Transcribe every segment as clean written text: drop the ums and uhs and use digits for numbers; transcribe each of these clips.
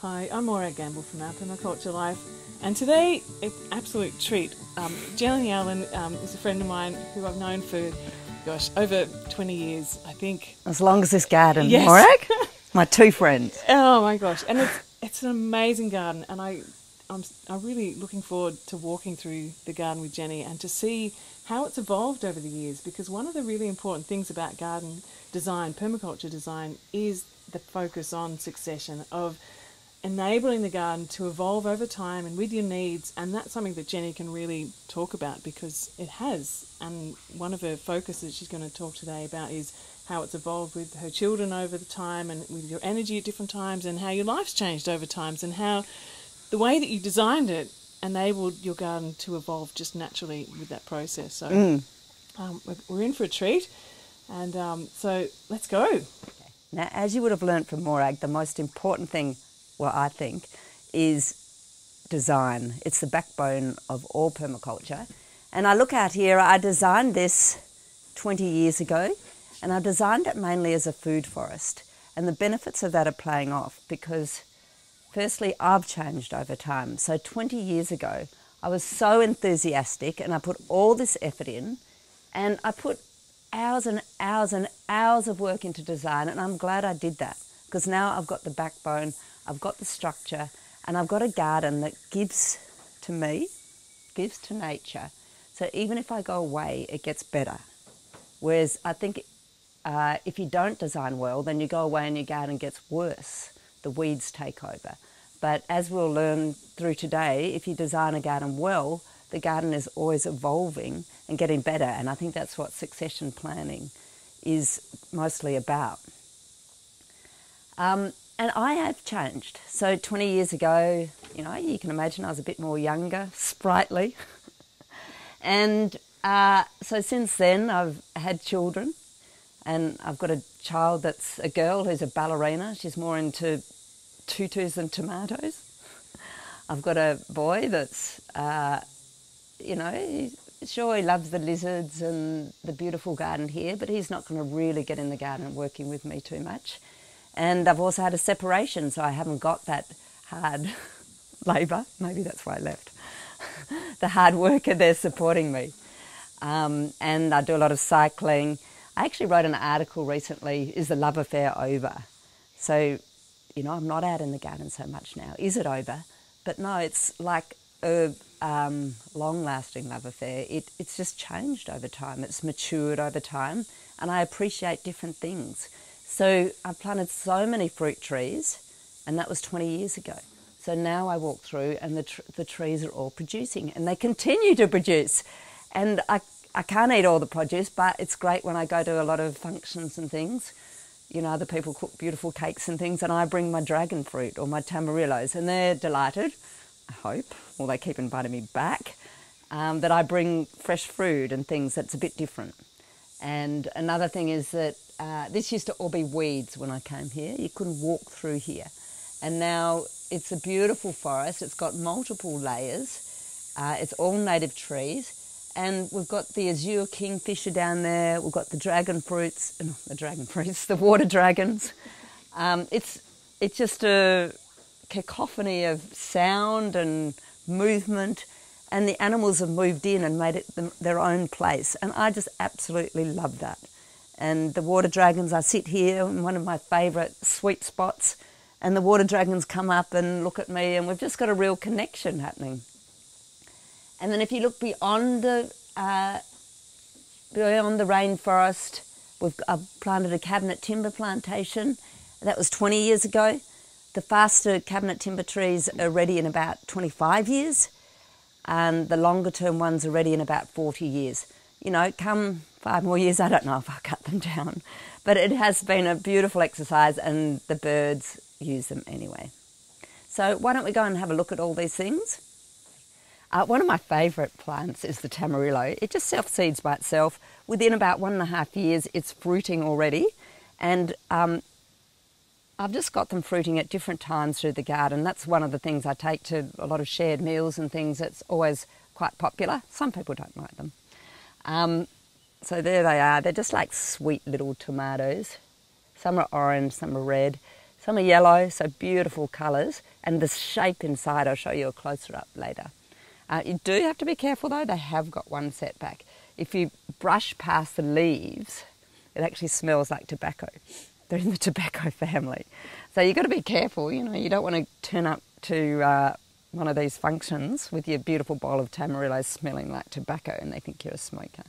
Hi, I'm Morag from our Permaculture Life, and today it's an absolute treat. Jelly Allen is a friend of mine who I've known for, gosh, over 20 years, I think. As long as this garden, Yes. Morag, my two friends. Oh my gosh, and it's an amazing garden, and I'm really looking forward to walking through the garden with Jenny and to see how it's evolved over the years, because one of the really important things about garden design, permaculture design, is the focus on succession, of enabling the garden to evolve over time and with your needs, and that's something that Jenny can really talk about because it has. And one of her focuses she's going to talk today about is how it's evolved with her children over the time and with your energy at different times, and how your life's changed over times, and how the way that you designed it enabled your garden to evolve just naturally with that process. So we're in for a treat, and so let's go. Now, as you would have learnt from Morag, the most important thing, well, I think, is design. It's the backbone of all permaculture. And I look out here, I designed this 20 years ago, and I designed it mainly as a food forest. And the benefits of that are playing off because, firstly, I've changed over time. So 20 years ago, I was so enthusiastic and I put all this effort in, and I put hours and hours and hours of work into design, and I'm glad I did that because now I've got the backbone, I've got the structure, and I've got a garden that gives to me, gives to nature. So even if I go away, it gets better. Whereas I think if you don't design well, then you go away and your garden gets worse. The weeds take over. But as we'll learn through today, if you design a garden well, the garden is always evolving and getting better. And I think that's what succession planning is mostly about. And I have changed. So 20 years ago, you can imagine I was a bit more younger, sprightly. And so since then I've had children, and I've got a child that's a girl who's a ballerina. She's more into tutus than tomatoes. I've got a boy that's, sure, he loves the lizards and the beautiful garden here, but he's not going to really get in the garden working with me too much. And I've also had a separation, so I haven't got that hard labour. Maybe that's why I left. The hard worker there supporting me. And I do a lot of cycling. I actually wrote an article recently, is the love affair over? So, I'm not out in the garden so much now. Is it over? But no, it's like a long-lasting love affair. It's just changed over time. It's matured over time, and I appreciate different things. So I planted so many fruit trees, and that was 20 years ago. So now I walk through and the trees are all producing, and they continue to produce. And I can't eat all the produce, but it's great when I go to a lot of functions and things. Other people cook beautiful cakes and things, and I bring my dragon fruit or my tamarillos, and they're delighted, I hope, or they keep inviting me back, that I bring fresh fruit and things that's a bit different. And another thing is that this used to all be weeds when I came here. You couldn't walk through here. And now it's a beautiful forest. It's got multiple layers. It's all native trees. And we've got the azure kingfisher down there. We've got the the water dragons. It's just a cacophony of sound and movement. And the animals have moved in and made it their own place. And I just absolutely love that. And the water dragons, I sit here in one of my favourite sweet spots, and the water dragons come up and look at me, and we've just got a real connection happening. And then if you look beyond the rainforest, I've planted a cabinet timber plantation. That was 20 years ago. The faster cabinet timber trees are ready in about 25 years. And the longer term ones are ready in about 40 years. Come 5 more years, I don't know if I'll cut them down. But it has been a beautiful exercise, and the birds use them anyway. So why don't we go and have a look at all these things? One of my favourite plants is the tamarillo. It just self-seeds by itself. Within about 1.5 years, it's fruiting already. And I've just got them fruiting at different times through the garden. That's one of the things I take to a lot of shared meals and things. It's always quite popular. Some people don't like them. So there they are. They're just like sweet little tomatoes. Some are orange, some are red. Some are yellow, so beautiful colours, and the shape inside, I'll show you a closer up later. You do have to be careful though, they have got one setback. If you brush past the leaves, it actually smells like tobacco. They're in the tobacco family. So you've got to be careful, you know, you don't want to turn up to one of these functions with your beautiful bowl of tamarillo smelling like tobacco and they think you're a smoker.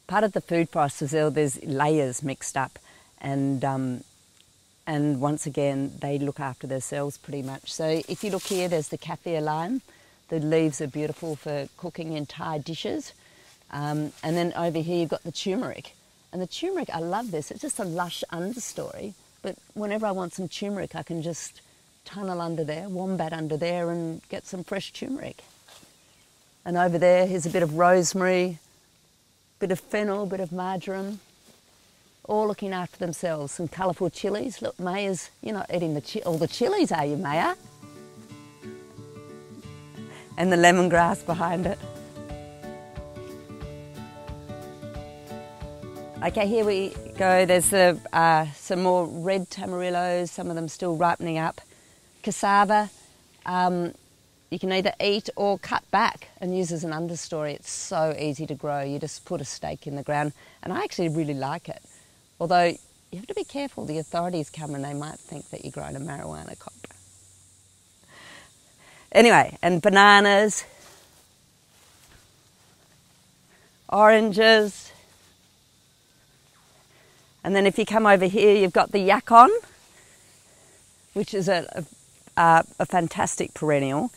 Part of the food process, there's layers mixed up, and once again, they look after themselves pretty much. So if you look here, there's the kaffir lime. The leaves are beautiful for cooking in Thai dishes. And then over here, you've got the turmeric. And the turmeric, I love this. It's just a lush understory. But whenever I want some turmeric, I can just tunnel under there, wombat under there, and get some fresh turmeric. And over there, here's a bit of rosemary, bit of fennel, bit of marjoram, all looking after themselves. Some colourful chilies. Look, Maya's, you're not eating all the chilies, are you, Maya? And the lemongrass behind it. Okay, here we go. There's some more red tamarillos, some of them still ripening up. Cassava, you can either eat or cut back and use as an understory. It's so easy to grow. You just put a stake in the ground, and I actually really like it. Although you have to be careful, the authorities come and they might think that you're growing a marijuana crop. Anyway, and bananas, oranges, and then if you come over here, you've got the yacon, which is a fantastic perennial,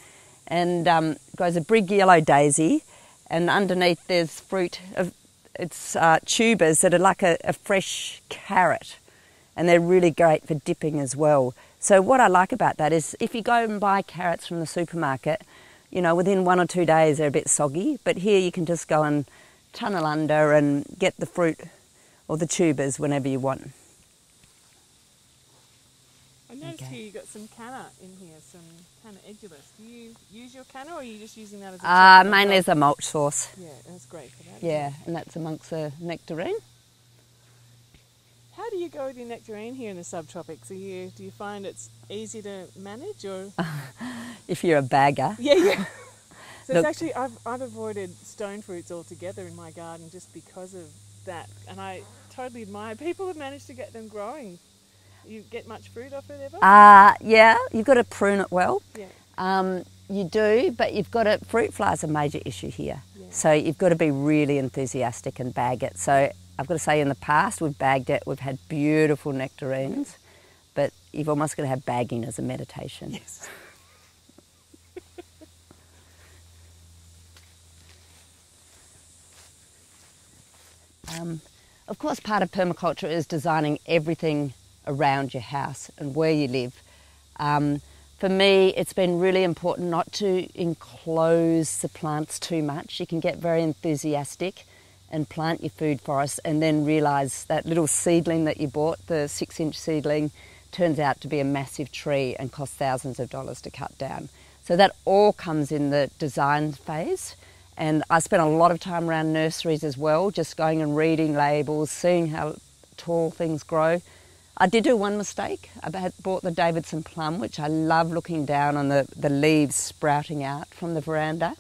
and grows a big yellow daisy, and underneath there's fruit of it's tubers that are like a fresh carrot, and they're really great for dipping as well. So what I like about that is if you go and buy carrots from the supermarket, you know, within 1 or 2 days they're a bit soggy, but here you can just go and tunnel under and get the fruit or the tubers whenever you want. I noticed here you got some canna in here, some canna edulis. Do you use your canna, or are you just using that as a mainly as a mulch source. Yeah, that's great for that. Yeah, and that's amongst the nectarine. How do you go with your nectarine here in the subtropics? Do you find it's easy to manage, or? If you're a bagger. Yeah. So Look, it's actually, I've avoided stone fruits altogether in my garden just because of that, and I totally admire people who manage to get them growing. You get much fruit off it ever? Yeah, you've got to prune it well. Yeah. You do, but you've got to, fruit fly is a major issue here. Yeah. So you've got to be really enthusiastic and bag it. So I've got to say in the past we've bagged it, we've had beautiful nectarines, but you've almost got to have bagging as a meditation. Yes. Of course, part of permaculture is designing everything around your house and where you live. For me, it's been really important not to enclose the plants too much. You can get very enthusiastic and plant your food forest and then realise that little seedling that you bought, the 6-inch seedling, turns out to be a massive tree and costs thousands of dollars to cut down. So that all comes in the design phase. And I spent a lot of time around nurseries as well, just going and reading labels, seeing how tall things grow. I did do one mistake. I had bought the Davidson plum, which I love looking down on the leaves sprouting out from the veranda.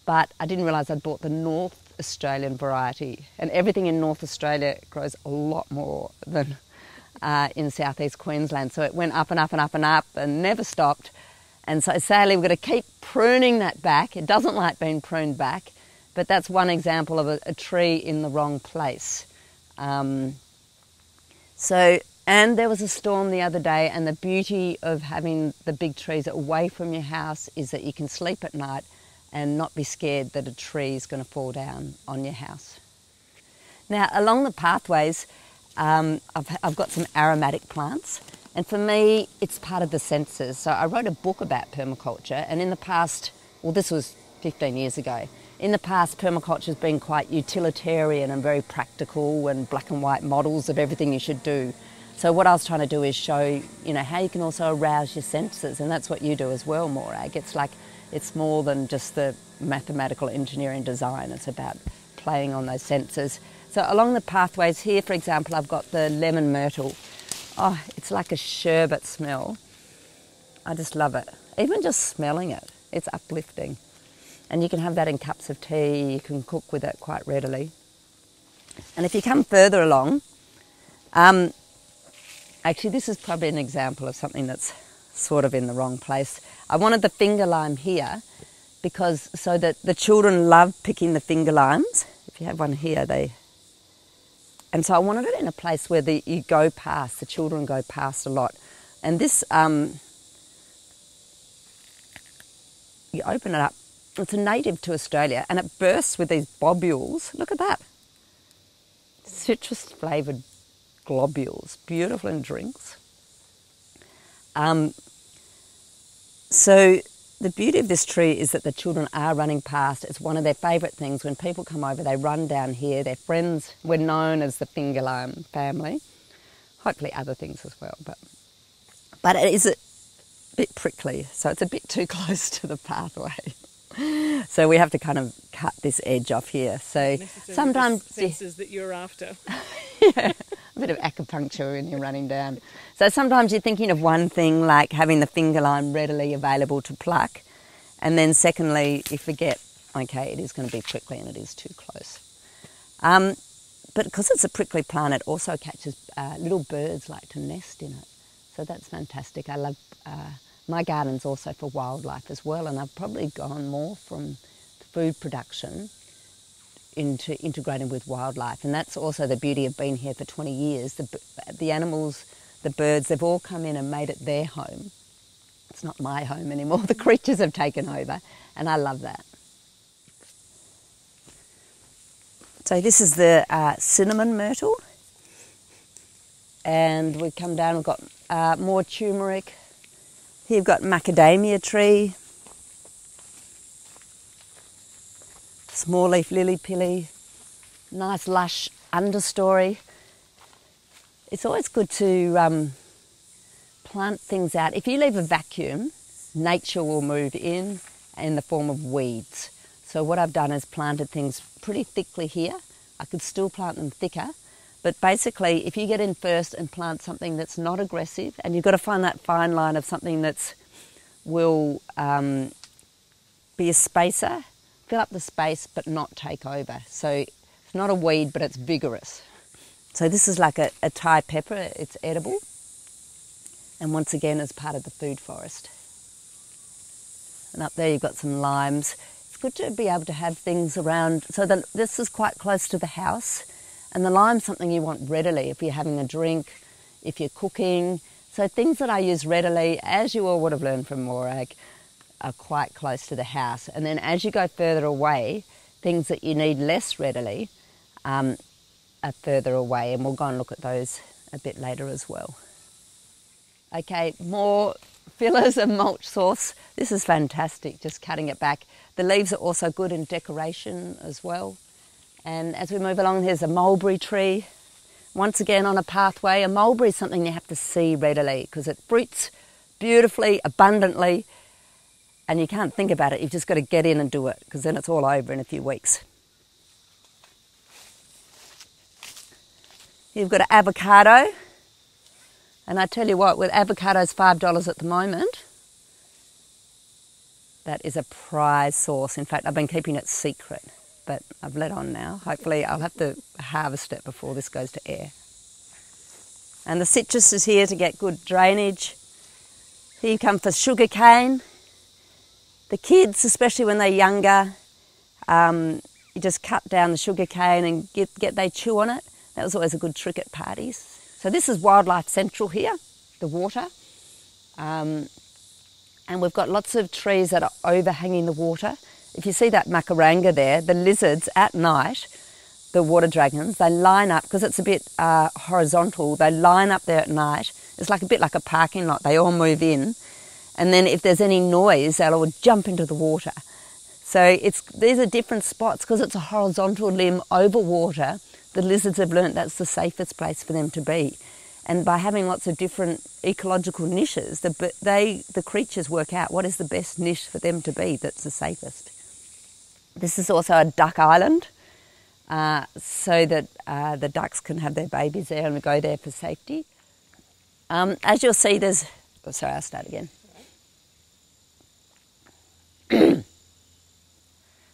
But I didn't realise I'd bought the North Australian variety. And everything in North Australia grows a lot more than in southeast Queensland. So it went up and up and up and up and never stopped. And so sadly, we've got to keep pruning that back. It doesn't like being pruned back, but that's one example of a tree in the wrong place. And there was a storm the other day, and the beauty of having the big trees away from your house is that you can sleep at night and not be scared that a tree is going to fall down on your house. Now, along the pathways, I've got some aromatic plants. And for me, it's part of the senses. So I wrote a book about permaculture, and in the past, well, this was 15 years ago, in the past, permaculture has been quite utilitarian and very practical and black and white models of everything you should do. So what I was trying to do is show, how you can also arouse your senses, and that's what you do as well, Morag. It's more than just the mathematical engineering design. It's about playing on those senses. So along the pathways here, for example, I've got the lemon myrtle. Oh, it's like a sherbet smell. I just love it. Even just smelling it, it's uplifting. And you can have that in cups of tea. You can cook with it quite readily. And if you come further along, actually this is probably an example of something that's sort of in the wrong place. I wanted the finger lime here because so that the children love picking the finger limes. If you have one here, and so I wanted it in a place where you go past, the children go past a lot. And this, you open it up, it's a native to Australia and it bursts with these globules. Look at that. Citrus flavoured globules, beautiful in drinks. So the beauty of this tree is that the children are running past. It's one of their favourite things. When people come over, they run down here. Their friends, we're known as the finger lime family. Hopefully other things as well. But it is a bit prickly, so it's a bit too close to the pathway. So we have to kind of cut this edge off here. So sometimes the senses that you're after. Yeah, a bit of acupuncture when you're running down. So sometimes you're thinking of one thing like having the finger lime readily available to pluck, and then secondly you forget, okay, it is going to be prickly and it is too close. But because it's a prickly plant, it also catches little birds like to nest in it. So that's fantastic. I love my garden's also for wildlife as well, and I've probably gone more from food production into integrating with wildlife. And that's also the beauty of being here for 20 years. The animals, the birds, they've all come in and made it their home. It's not my home anymore. The creatures have taken over, and I love that. So this is the cinnamon myrtle. And we come down, we've got more turmeric. Here you've got macadamia tree. Small leaf lily pilly, nice lush understory. It's always good to plant things out. If you leave a vacuum, nature will move in the form of weeds. So what I've done is planted things pretty thickly here. I could still plant them thicker, but basically if you get in first and plant something that's not aggressive, and you've got to find that fine line of something that's will be a spacer, fill up the space but not take over. So it's not a weed, but it's vigorous. So this is like a Thai pepper, it's edible. And once again, as part of the food forest. And up there you've got some limes. It's good to be able to have things around. So this is quite close to the house. And the lime's something you want readily if you're having a drink, if you're cooking. So things that I use readily, as you all would have learned from Morag, are quite close to the house. And then as you go further away, things that you need less readily are further away, and we'll go and look at those a bit later as well. Okay, more fillers and mulch source. This is fantastic, just cutting it back. The leaves are also good in decoration as well. And as we move along, here's a mulberry tree. Once again on a pathway. A mulberry is something you have to see readily because it fruits beautifully, abundantly, and you can't think about it. You've just got to get in and do it because then it's all over in a few weeks. You've got an avocado, and I tell you what, with avocados $5 at the moment, that is a prize source. In fact, I've been keeping it secret, but I've let on now. Hopefully I'll have to harvest it before this goes to air. And the citrus is here to get good drainage. Here you come for sugar cane. The kids, especially when they're younger, you just cut down the sugar cane and they chew on it. That was always a good trick at parties. So this is Wildlife Central here, the water. And we've got lots of trees that are overhanging the water. If you see that macaranga there, the lizards at night, the water dragons, they line up, because it's a bit horizontal, they line up there at night. It's like a bit like a parking lot. They all move in. And then if there's any noise, they'll all jump into the water. So these are different spots because it's a horizontal limb over water. The lizards have learnt that's the safest place for them to be. And by having lots of different ecological niches, the creatures work out what is the best niche for them to be that's the safest. This is also a duck island, so that the ducks can have their babies there and we go there for safety. As you'll see, there's... Oh, sorry, I'll start again.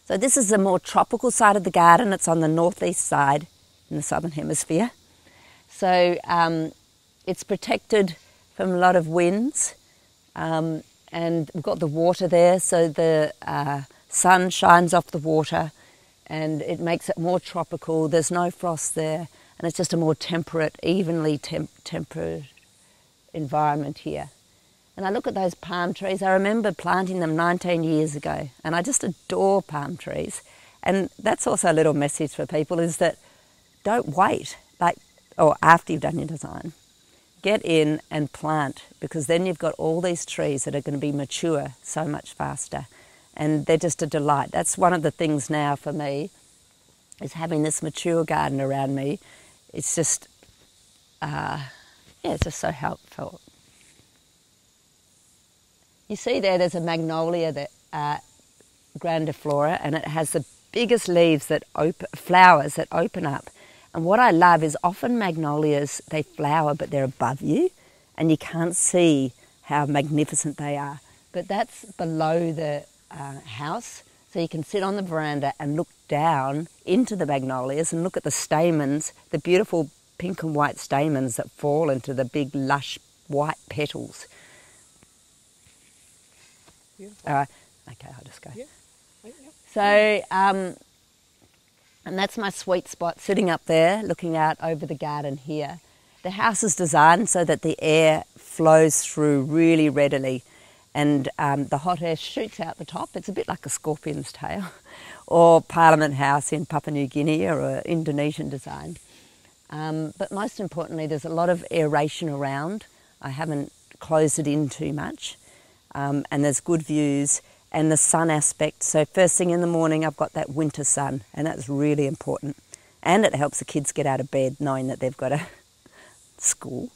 So this is the more tropical side of the garden. It's on the northeast side in the southern hemisphere. So it's protected from a lot of winds, and we've got the water there, so the sun shines off the water and it makes it more tropical. There's no frost there, and it's just a more temperate, evenly temperate environment here. And I look at those palm trees. I remember planting them 19 years ago, and I just adore palm trees. And that's also a little message for people, is that don't wait, or after you've done your design. Get in and plant, because then you've got all these trees that are going to be mature so much faster. And they're just a delight. That's one of the things now for me, is having this mature garden around me. It's just, it's just so helpful. You see there's a magnolia, that grandiflora, and it has the biggest leaves flowers that open up. And what I love is often magnolias, they flower but they're above you and you can't see how magnificent they are. But that's below the house, so you can sit on the veranda and look down into the magnolias and look at the stamens, the beautiful pink and white stamens that fall into the big lush white petals. All right, okay, I'll just go. Yeah. So, and that's my sweet spot, sitting up there, looking out over the garden here. The house is designed so that the air flows through really readily, and the hot air shoots out the top. It's a bit like a scorpion's tail, or Parliament House in Papua New Guinea, or an Indonesian design. But most importantly, there's a lot of aeration around. I haven't closed it in too much. And there's good views, and the sun aspect. So first thing in the morning, I've got that winter sun, and that's really important. And it helps the kids get out of bed knowing that they've got a school,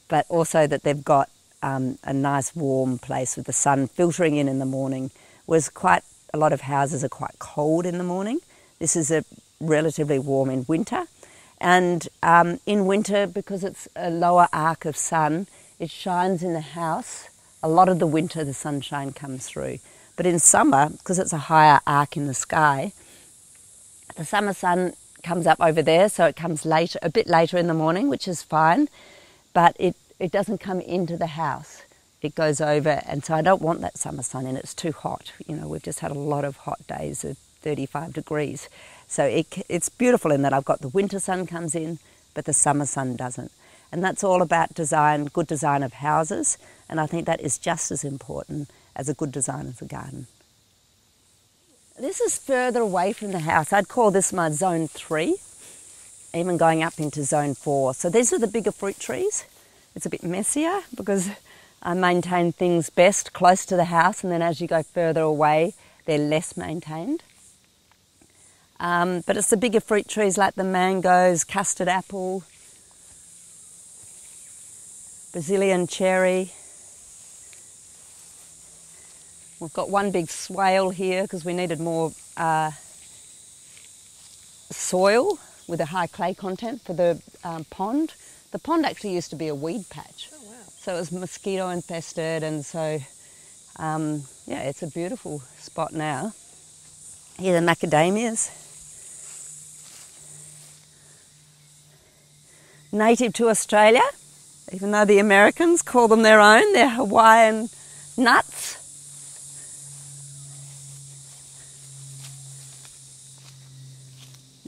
but also that they've got a nice warm place with the sun filtering in the morning. Whereas quite a lot of houses are quite cold in the morning. This is a relatively warm in winter. And in winter, because it's a lower arc of sun, it shines in the house. A lot of the winter, the sunshine comes through. But in summer, because it's a higher arc in the sky, the summer sun comes up over there, so it comes later, a bit later in the morning, which is fine, but it doesn't come into the house. It goes over, and so I don't want that summer sun in. It's too hot. You know, we've just had a lot of hot days of 35 degrees. So it's beautiful in that I've got the winter sun comes in, but the summer sun doesn't. And that's all about design, good design of houses. And I think that is just as important as a good design of the garden. This is further away from the house. I'd call this my zone 3, even going up into zone 4. So these are the bigger fruit trees. It's a bit messier because I maintain things best close to the house, and then as you go further away, they're less maintained. But it's the bigger fruit trees like the mangoes, custard apple, Brazilian cherry. We've got one big swale here because we needed more soil with a high clay content for the pond. The pond actually used to be a weed patch. Oh, wow. So it was mosquito infested, and so yeah, it's a beautiful spot now. Here are the macadamias. Native to Australia, even though the Americans call them their own. They're Hawaiian nuts.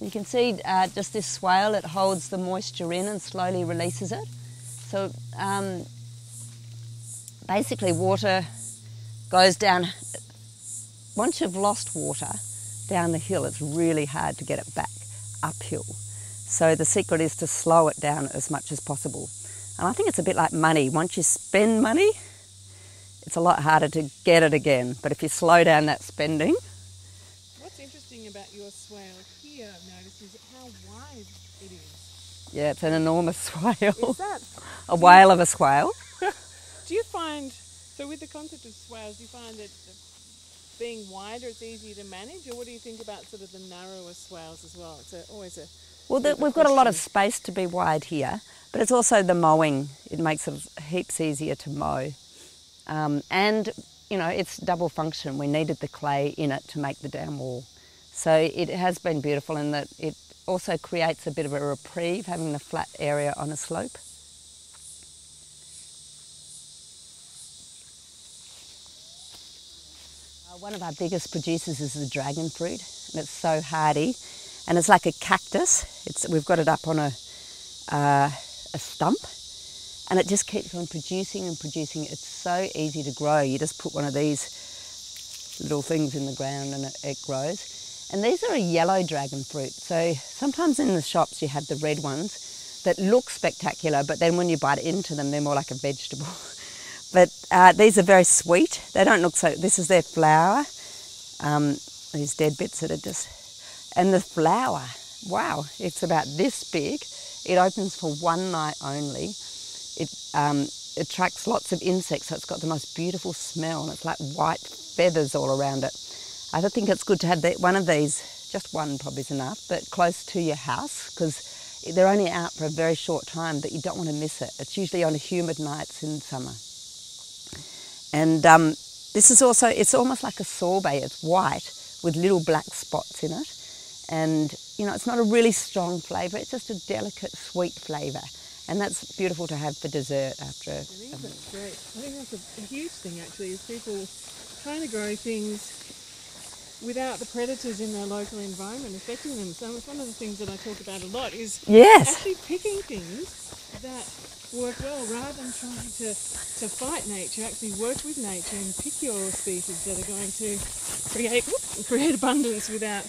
You can see just this swale, it holds the moisture in and slowly releases it. So basically water goes down. Once you've lost water down the hill, it's really hard to get it back uphill. So the secret is to slow it down as much as possible. And I think it's a bit like money. Once you spend money, it's a lot harder to get it again. But if you slow down that spending... What's interesting about your swale here, I've noticed, is how wide it is. Yeah, it's an enormous swale. Is that? A whale of a swale. Do you find, so with the concept of swales, do you find that being wider it's easier to manage, or what do you think about sort of the narrower swales as well? It's always a Well, we've got a lot of space to be wide here, but it's also the mowing. It makes it heaps easier to mow. And, you know, it's double function. We needed the clay in it to make the dam wall. So it has been beautiful in that it also creates a bit of a reprieve, having the flat area on a slope. One of our biggest producers is the dragon fruit, and it's so hardy, and it's like a cactus. We've got it up on a stump, and it just keeps on producing and producing. It's so easy to grow. You just put one of these little things in the ground and it grows. And these are a yellow dragon fruit, so sometimes in the shops you have the red ones that look spectacular, but then when you bite into them they're more like a vegetable. But these are very sweet. They don't look so... This is their flower. These dead bits that are just... And the flower, wow, it's about this big. It opens for one night only. It attracts lots of insects, so it's got the most beautiful smell, and it's like white feathers all around it. I think it's good to have one of these, just one probably is enough, but close to your house, because they're only out for a very short time, but you don't want to miss it. It's usually on humid nights in summer. And this is also, it's almost like a sorbet. It's white with little black spots in it. And, you know, it's not a really strong flavour. It's just a delicate, sweet flavour. And that's beautiful to have for dessert after. It is, that's great. I think that's a huge thing, actually, is people trying to grow things without the predators in their local environment affecting them. So it's one of the things that I talk about a lot is actually picking things that work well rather than trying to fight nature. Actually work with nature and pick your species that are going to create abundance without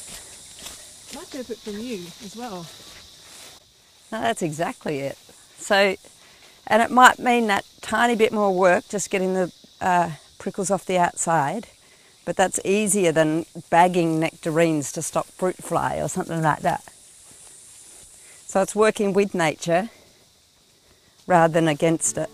much effort from you as well. No, that's exactly it. So, and it might mean that tiny bit more work just getting the prickles off the outside, but that's easier than bagging nectarines to stop fruit fly or something like that. So it's working with nature rather than against it.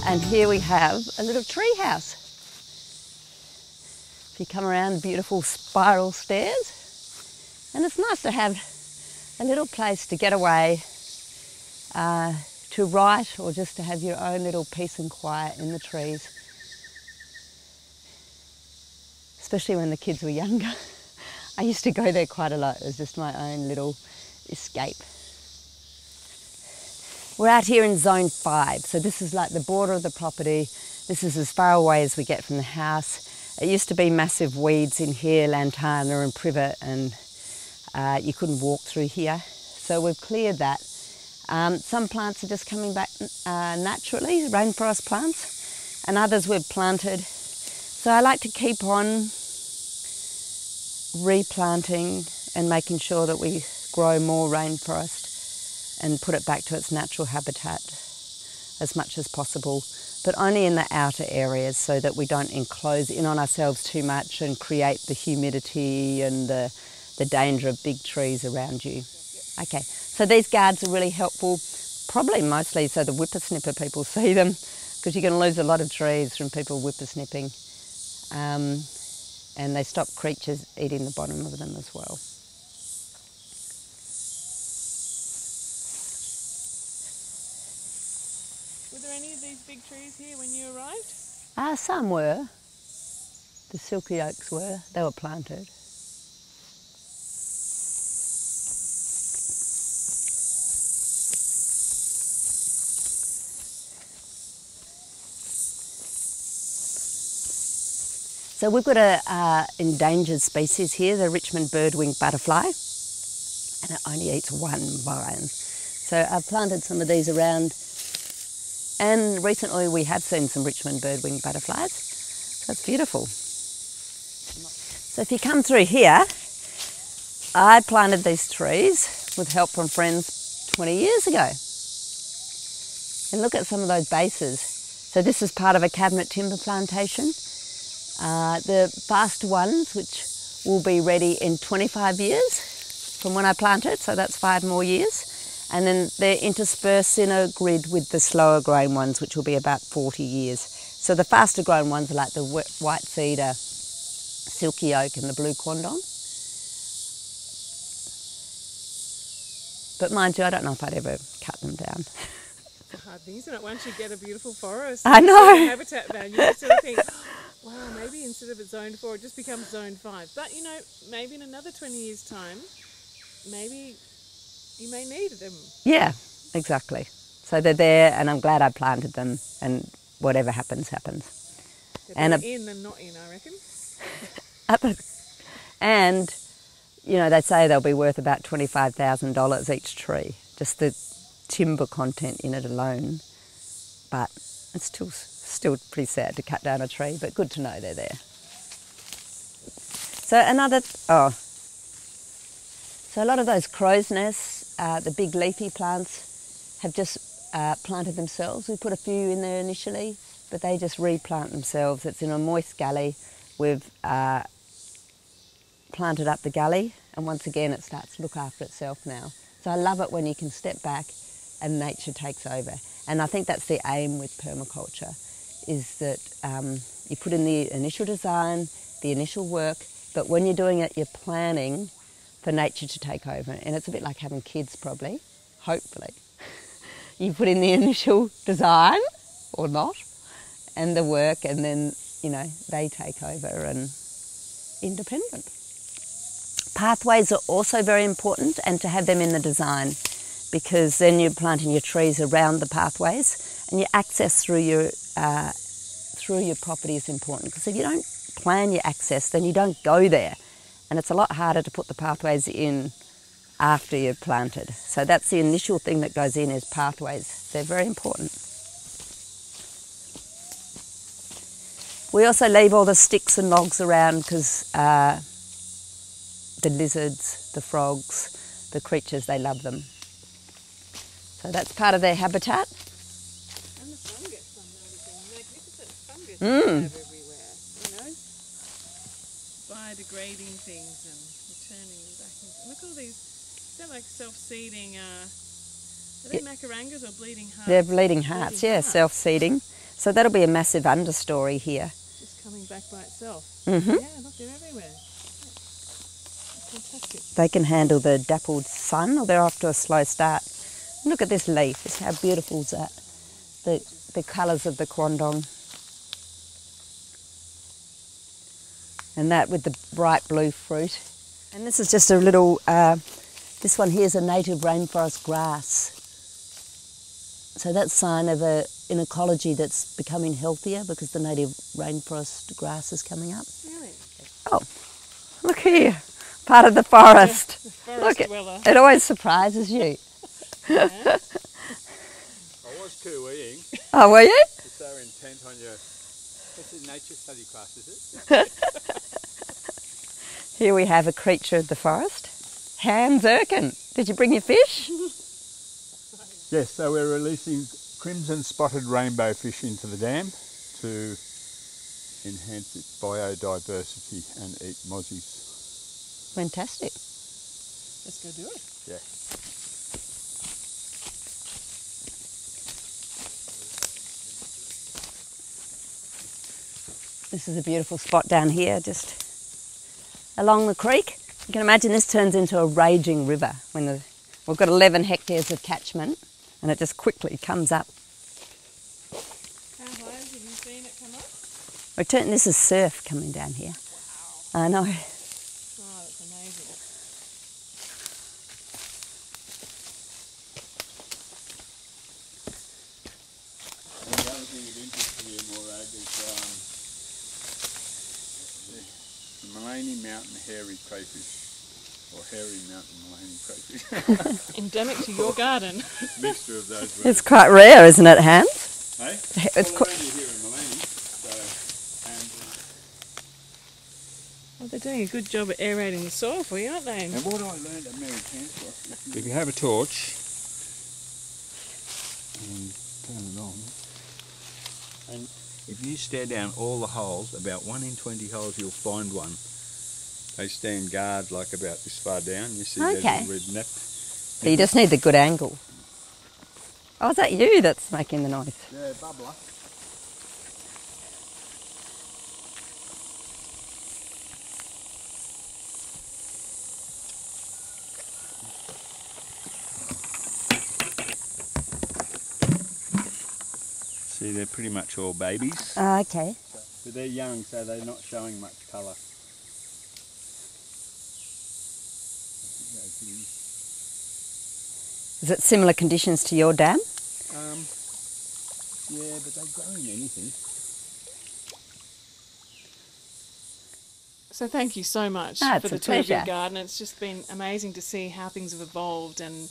And here we have a little tree house. If you come around, beautiful spiral stairs. And it's nice to have a little place to get away, to write, or just to have your own little peace and quiet in the trees. Especially when the kids were younger. I used to go there quite a lot. It was just my own little escape. We're out here in zone 5, so this is like the border of the property. This is as far away as we get from the house. It used to be massive weeds in here, lantana and privet, and you couldn't walk through here. So we've cleared that. Some plants are just coming back naturally, rainforest plants, and others we've planted. So I like to keep on replanting and making sure that we grow more rainforest and put it back to its natural habitat as much as possible, but only in the outer areas so that we don't enclose in on ourselves too much and create the humidity and the danger of big trees around you. Okay, so these guards are really helpful, probably mostly so the whippersnipper people see them, because you're going to lose a lot of trees from people whippersnipping, and they stop creatures eating the bottom of them as well. Were there any of these big trees here when you arrived? Some were. The silky oaks were. They were planted. So we've got a endangered species here, the Richmond birdwing butterfly, and it only eats one vine. So I've planted some of these around. And recently we have seen some Richmond birdwing butterflies. So it's beautiful. So if you come through here, I planted these trees with help from friends 20 years ago. And look at some of those bases. So this is part of a cabinet timber plantation. The faster ones, which will be ready in 25 years from when I planted, so that's 5 more years. And then they're interspersed in a grid with the slower growing ones, which will be about 40 years. So the faster grown ones are like the white cedar, silky oak and the blue quandong. But mind you, I don't know if I'd ever cut them down. It's a hard thing, isn't it? Once you get a beautiful forest, I know. Habitat value, you sort of think, wow, maybe instead of it's zone 4, it just becomes zone 5. But you know, maybe in another 20 years' time, maybe you may need them. Yeah, exactly. So they're there, and I'm glad I planted them, and whatever happens, happens. They're better in than not in, I reckon. And, you know, they say they'll be worth about $25,000 each tree, just the timber content in it alone. But it's still pretty sad to cut down a tree, but good to know they're there. So so a lot of those crow's nests, the big leafy plants, have just planted themselves. We put a few in there initially, but they just replant themselves. It's in a moist gully. We've planted up the gully, and once again it starts to look after itself now. So I love it when you can step back and nature takes over. And I think that's the aim with permaculture, is that you put in the initial design, the initial work, but when you're doing it, you're planning for nature to take over. And it's a bit like having kids, probably, hopefully. You put in the initial design, or not, and the work, and then, you know, they take over and independent. Pathways are also very important, and to have them in the design, because then you're planting your trees around the pathways, and your access through your property is important, because if you don't plan your access, then you don't go there, and it's a lot harder to put the pathways in after you've planted. So that's the initial thing that goes in, is pathways. They're very important. We also leave all the sticks and logs around because the lizards, the frogs, the creatures, they love them. So that's part of their habitat. And the fungus, I'm noticing, magnificent fungus everywhere, you know, biodegrading things and returning them back. Look at all these, they're like self-seeding, are they macarangas or bleeding hearts? They're bleeding hearts, self-seeding. So that'll be a massive understory here. Just coming back by itself. Mm-hmm. Yeah, look, they're everywhere. Fantastic. They can handle the dappled sun, or they're off to a slow start. Look at this leaf, it's how beautiful is that? The colours of the quandong. And that with the bright blue fruit. And this is just a little, this one here is a native rainforest grass. So that's a sign of an ecology that's becoming healthier, because the native rainforest grass is coming up. Really? Oh, look here, part of the forest. The forest look, dweller. it always surprises you. Yeah. I was cooeying. Oh, were you? You're so intent on your, what's it, nature study class, is it? Here we have a creature of the forest, ham zircon. Did you bring your fish? Yes, so we're releasing crimson spotted rainbow fish into the dam to enhance its biodiversity and eat mozzies. Fantastic. Let's go do it. Yeah. This is a beautiful spot down here, just along the creek. You can imagine this turns into a raging river when we've got 11 hectares of catchment, and it just quickly comes up. How high have you seen it come up? This is surf coming down here. Wow. I know. Oh, that's amazing. And the other thing of interest to you, Morag, is the Maleny mountain hairy crayfish, or hairy mountain Maleny crayfish. Endemic to your garden. Mixture of those words. It's quite rare, isn't it, Hans? Hey? It's Well, they're only here in Maleny, so, and Well, they're doing a good job at aerating the soil for you, aren't they? and what I learned at Mary Chancellor, if you have a torch and turn it on. And if you stare down all the holes, about 1 in 20 holes you'll find one. They stand guard like about this far down. You see there's a red nap. But you just need the good angle. Oh, is that you that's making the noise? Yeah, bubbler. See, they're pretty much all babies. Okay. But they're young, so they're not showing much colour. Is it similar conditions to your dam? Yeah, but they grow in anything. So thank you so much It's for the a tour of your pleasure. garden. It's just been amazing to see how things have evolved and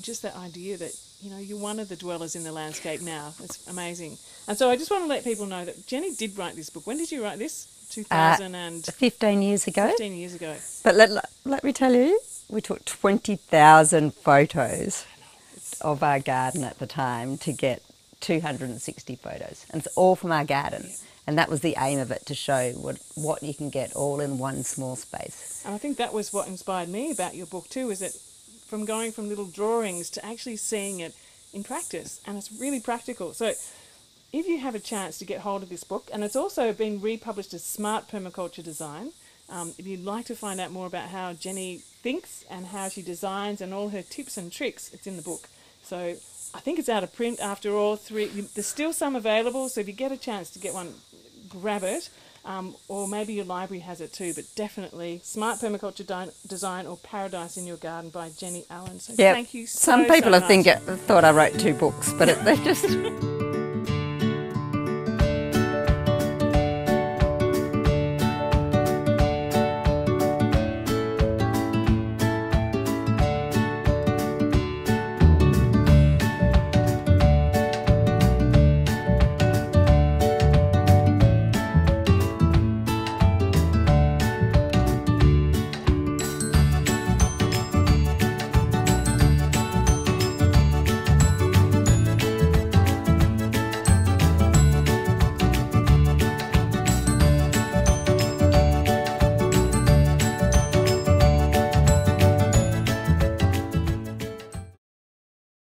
just that idea that, you know, you're one of the dwellers in the landscape now. It's amazing. And so I just want to let people know that Jenny did write this book. When did you write this? 15 years ago. 15 years ago. But let me tell you, we took 20,000 photos of our garden at the time to get 260 photos. And it's all from our garden. Yeah. And that was the aim of it, to show what you can get all in one small space. And I think that was what inspired me about your book too, is that from going from little drawings to actually seeing it in practice. And it's really practical. So if you have a chance to get hold of this book, and it's also been republished as Smart Permaculture Design, if you'd like to find out more about how Jenny thinks and how she designs and all her tips and tricks, it's in the book. So I think it's out of print after all. There's still some available, so if you get a chance to get one, grab it. Or maybe your library has it too, but definitely Smart Permaculture Design or Paradise in Your Garden by Jenny Allen. So thank you so much. Some people thought I wrote 2 books, but they're just...